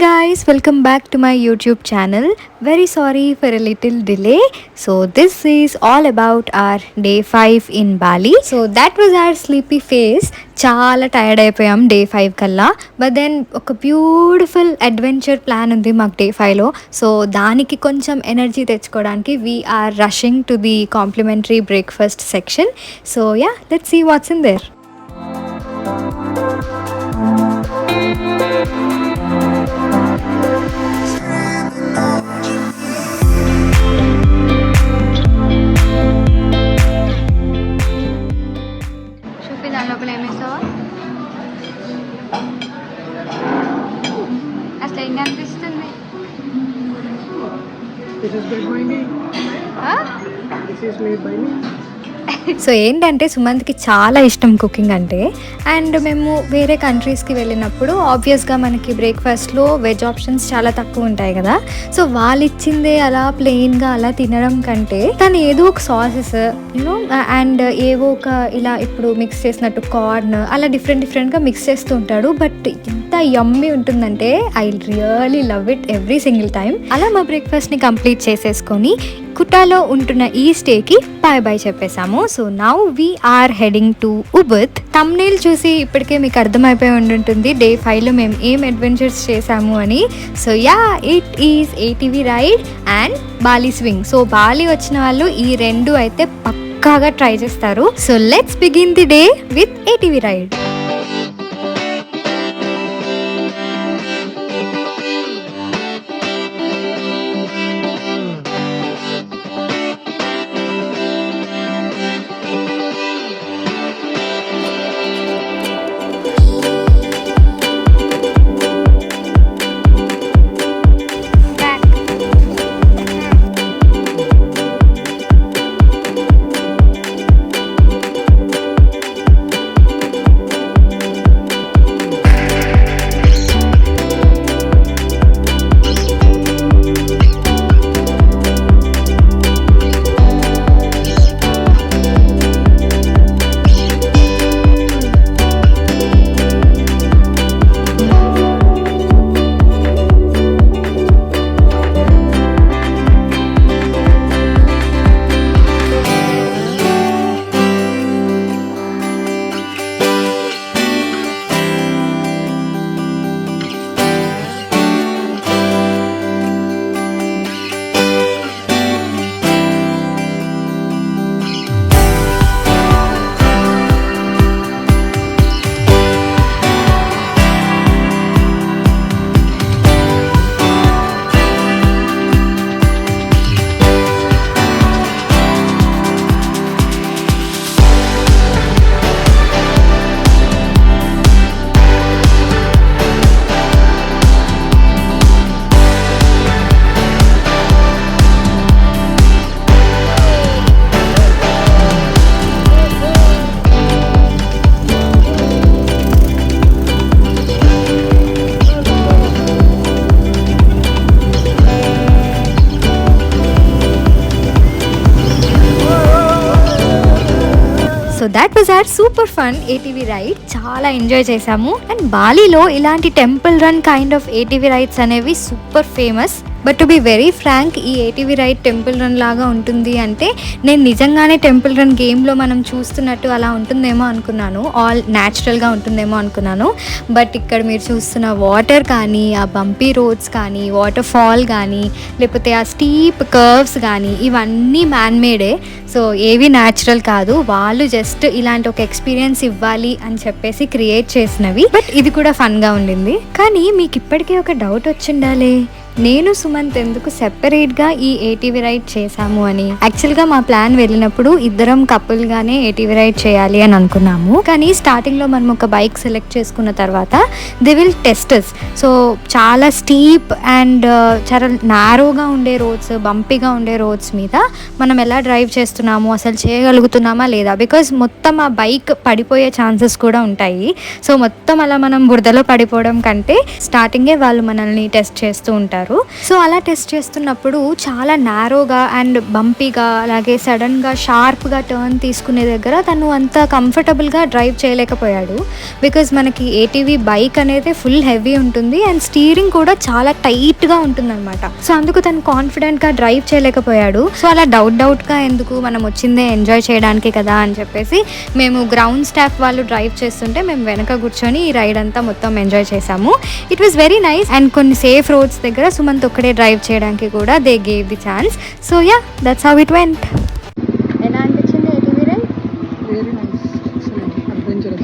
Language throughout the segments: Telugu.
guys, welcome back to my YouTube channel. Very sorry for a little delay. So this is all about our day 5 in Bali. So that was our sleepy phase. చాలా టైర్డ్ అయిపోయాం డే 5 కల్లా. బట్ దెన్ ఒక బ్యూటిఫుల్ అడ్వెంచర్ ప్లాన్ ఉంది మాకు డే 5లో. సో దానికి కొంచెం ఎనర్జీ తెచ్చుకోవడానికి we're rushing to the complimentary breakfast section. So yeah, let's see what's in there. లోపల ఏమేసావా? అసలు ఏం కనిపిస్తుంది? This is made by me. This is made by me. So ఏంటంటే సుమంత్కి చాలా ఇష్టం కుకింగ్ అంటే. అండ్ మేము వేరే కంట్రీస్కి వెళ్ళినప్పుడు ఆబ్వియస్గా మనకి బ్రేక్ఫాస్ట్లో వెజ్ ఆప్షన్స్ చాలా తక్కువ ఉంటాయి కదా. సో వాళ్ళు ఇచ్చిందే అలా ప్లెయిన్గా అలా తినడం కంటే తను ఏదో ఒక సాసెస్ యూనో అండ్ ఏవో ఒక ఇలా ఇప్పుడు మిక్స్ చేసినట్టు కార్న్ అలా డిఫరెంట్గా మిక్స్ చేస్తూ ఉంటాడు. బట్ ఎంత యమ్మీ ఉంటుందంటే I really love it every single time. అలా మా బ్రేక్ఫాస్ట్ని కంప్లీట్ చేసేసుకొని కుటాలో ఉంటున్న ఈ స్టేకి బాయ్ చెప్పేసాము. So now we're heading to Ubud. Thumbnail చూసి ఇప్పటికే మీకు అర్థమైపోయి ఉండుంటుంది డే 5లో మేము ఏం అడ్వెంచర్స్ చేసాము అని. So yeah, it is ATV ride and Bali swing. So Bali వచ్చిన వాళ్ళు ఈ రెండు అయితే పక్కాగా ట్రై చేస్తారు. So let's begin the day with ATV ride. So that was our super fun ATV ride. చాలా ఎంజాయ్ చేసాము. అండ్ బాలీలో ఇలాంటి temple run kind of ATV rides అనేవి super famous. But to be very frank, ఈ ATV రైడ్ టెంపుల్ రన్ లాగా ఉంటుంది అంటే నేను నిజంగానే టెంపుల్ రన్ గేమ్లో మనం చూస్తున్నట్టు అలా ఉంటుందేమో అనుకున్నాను, ఆల్ న్యాచురల్గా ఉంటుందేమో అనుకున్నాను. బట్ ఇక్కడ మీరు చూస్తున్న వాటర్ కానీ, ఆ బంపీ రోడ్స్ కానీ, వాటర్ ఫాల్ కానీ, లేకపోతే ఆ స్టీప్ కర్వ్స్ కానీ ఇవన్నీ మ్యాన్ మేడే. సో ఏవి న్యాచురల్ కాదు, వాళ్ళు జస్ట్ ఇలాంటి ఒక ఎక్స్పీరియన్స్ ఇవ్వాలి అని చెప్పేసి క్రియేట్ చేసినవి. బట్ ఇది కూడా ఫన్గా ఉండింది. కానీ మీకు ఇప్పటికే ఒక డౌట్ వచ్చిండాలి, నేను సుమంత్ ఎందుకు సెపరేట్గా ఈ ATV రైడ్ చేశాము అని. యాక్చువల్గా మా ప్లాన్ వెళ్ళినప్పుడు ఇద్దరం కపుల్గానే ATV రైడ్ చేయాలి అని అనుకున్నాము. కానీ స్టార్టింగ్లో మనం ఒక బైక్ సెలెక్ట్ చేసుకున్న తర్వాత దే విల్ టెస్టర్స్. సో చాలా స్టీప్ అండ్ చాలా నారోగా ఉండే రోడ్స్, బంపీగా ఉండే రోడ్స్ మీద మనం ఎలా డ్రైవ్ చేస్తున్నాము, అసలు చేయగలుగుతున్నామా లేదా, బికాజ్ మొత్తం ఆ బైక్ పడిపోయే ఛాన్సెస్ కూడా ఉంటాయి. సో మొత్తం అలా మనం బురదలో పడిపోవడం కంటే స్టార్టింగే వాళ్ళు మనల్ని టెస్ట్ చేస్తూ ఉంటారు. ఉంటారు. సో అలా టెస్ట్ చేస్తున్నప్పుడు చాలా నారోగా అండ్ బంపీగా, అలాగే సడన్గా షార్ప్గా టర్న్ తీసుకునే దగ్గర తను అంత కంఫర్టబుల్గా డ్రైవ్ చేయలేకపోయాడు. బికాజ్ మనకి ఏటీవీ బైక్ అనేది ఫుల్ హెవీ ఉంటుంది అండ్ స్టీరింగ్ కూడా చాలా టైట్గా ఉంటుందన్నమాట. సో అందుకు తను కాన్ఫిడెంట్గా డ్రైవ్ చేయలేకపోయాడు. సో అలా డౌట్గా ఎందుకు, మనం వచ్చిందే ఎంజాయ్ చేయడానికి కదా అని చెప్పేసి మేము గ్రౌండ్ స్టాఫ్ వాళ్ళు డ్రైవ్ చేస్తుంటే మేము వెనక కూర్చొని ఈ రైడ్ అంతా మొత్తం ఎంజాయ్ చేసాము. It was very nice. And కొన్ని సేఫ్ రోడ్స్ దగ్గర సుమంత్ ఒక్కడే డ్రైవ్ చేయడానికి కూడా they gave the chance. So yeah, that's how it went. ఎలా అనిపించింది ATV ride? Very nice, adventurous.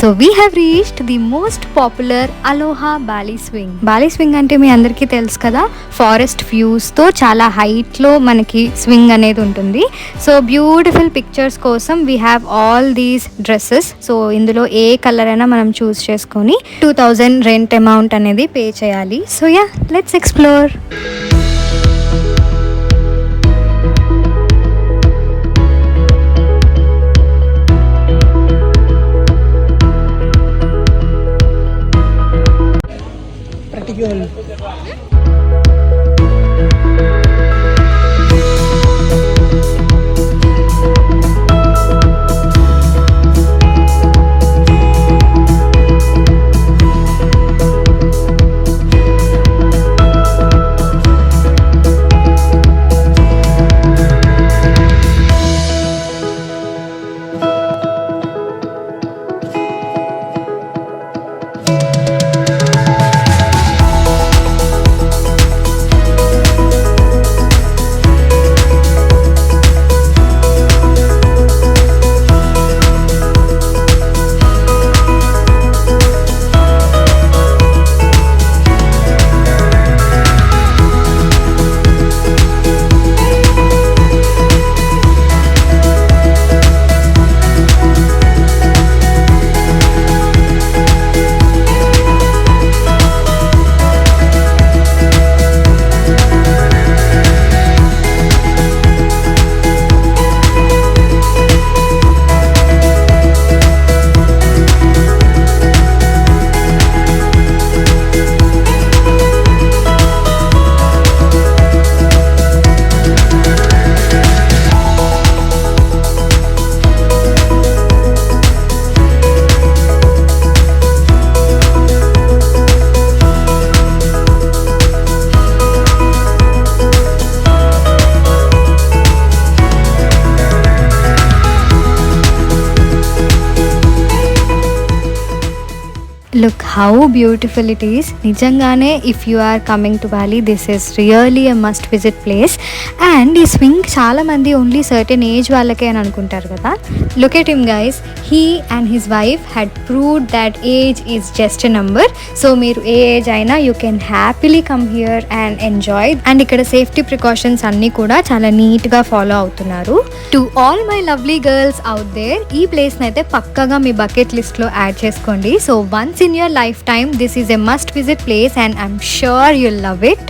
So we have reached the most popular aloha Bali swing. Bali swing అంటే మీ అందరికీ తెలుసు కదా, ఫారెస్ట్ వ్యూస్తో చాలా హైట్లో మనకి స్వింగ్ అనేది ఉంటుంది. సో బ్యూటిఫుల్ పిక్చర్స్ కోసం we have all these dresses. So ఇందులో ఏ కలర్ అయినా మనం చూస్ చేసుకొని 2000 రెంట్ అమౌంట్ అనేది పే చేయాలి. So yeah, let's explore. Practical. Look how beautiful it is. నిజంగానే if you are coming to Bali, this is really a must visit place. And ఈ స్వింగ్ చాలామంది ఓన్లీ సర్టెన్ ఏజ్ వాళ్ళకే అని అనుకుంటారు కదా. Look at him guys, he and his wife had proved that age is just a number. So మీరు ఏ ఏజ్ అయినా you can happily come here and enjoy. And ఇక్కడ సేఫ్టీ ప్రికాషన్స్ అన్నీ కూడా చాలా నీట్గా ఫాలో అవుతున్నారు. To all my lovely girls out there, ఈ ప్లేస్ని అయితే పక్కగా మీ బకెట్ లిస్ట్లో యాడ్ చేసుకోండి. So once in your lifetime, this is a must visit place and I'm sure you'll love it.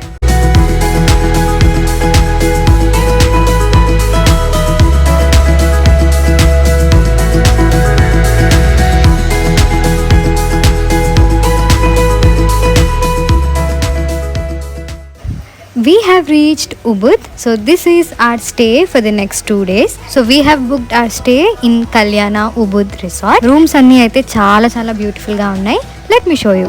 We have reached Ubud. So this is our stay for the next 2 days. So we have booked our stay in Kalyana Ubud Resort. Rooms అన్నీ అయితే చాలా చాలా బ్యూటిఫుల్ గా ఉన్నాయి. Let me show you.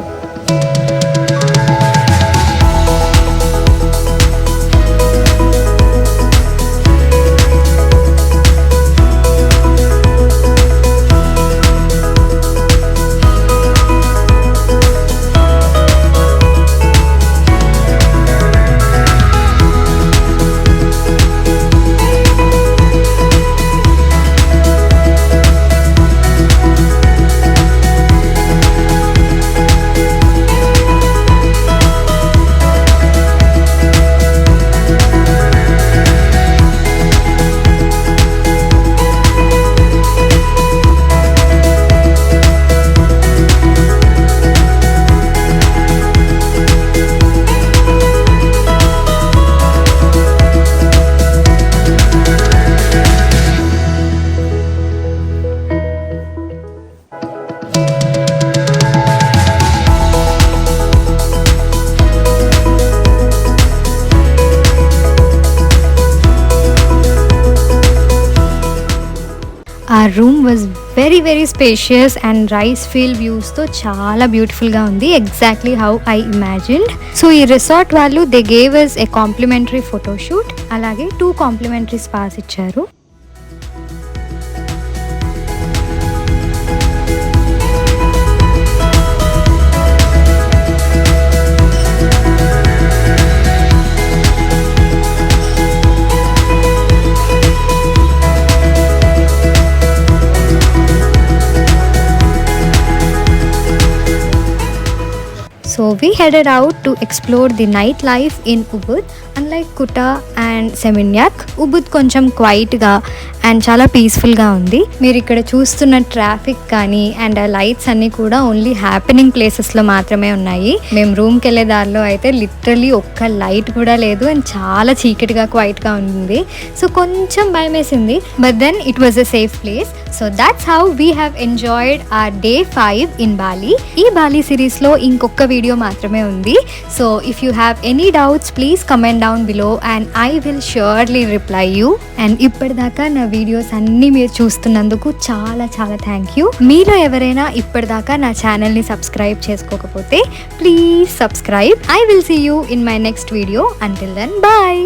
Room was very very spacious and rice field వ్యూస్తో చాలా బ్యూటిఫుల్గా ఉంది, exactly how I imagined. So ఈ రిసార్ట్ వాళ్ళు they gave us a complimentary photoshoot, అలాగే 2 కాంప్లిమెంటరీ స్పాస్ ఇచ్చారు. So we headed out to explore the nightlife in Ubud. Unlike Kuta and Seminyak, Ubud కొంచెం క్వైట్గా అండ్ చాలా పీస్ఫుల్గా ఉంది. మీరు ఇక్కడ చూస్తున్న ట్రాఫిక్ కానీ అండ్ ఆ లైట్స్ అన్నీ కూడా ఓన్లీ హ్యాపెనింగ్ ప్లేసెస్లో మాత్రమే ఉన్నాయి. మేము రూమ్కి వెళ్ళే దారిలో అయితే లిటరలీ ఒక్క లైట్ కూడా లేదు అండ్ చాలా చీకటిగా క్వైట్గా ఉంది. సో కొంచెం భయం వేసింది, but then it was a safe place. So that's how we have enjoyed our day 5 in Bali. ఈ బాలి సిరీస్లో ఇంకొక వీడియో మాత్రమే ఉంది. So if you have any doubts please comment down below and I will surely reply you. And ఇప్పటిదాకా నా వీడియోస్ అన్నీ మీరు చూస్తున్నందుకు చాలా చాలా థ్యాంక్ యూ. మీలో ఎవరైనా ఇప్పటిదాకా నా ఛానల్ని సబ్స్క్రైబ్ చేసుకోకపోతే please subscribe. I will see you in my next video. Until then bye.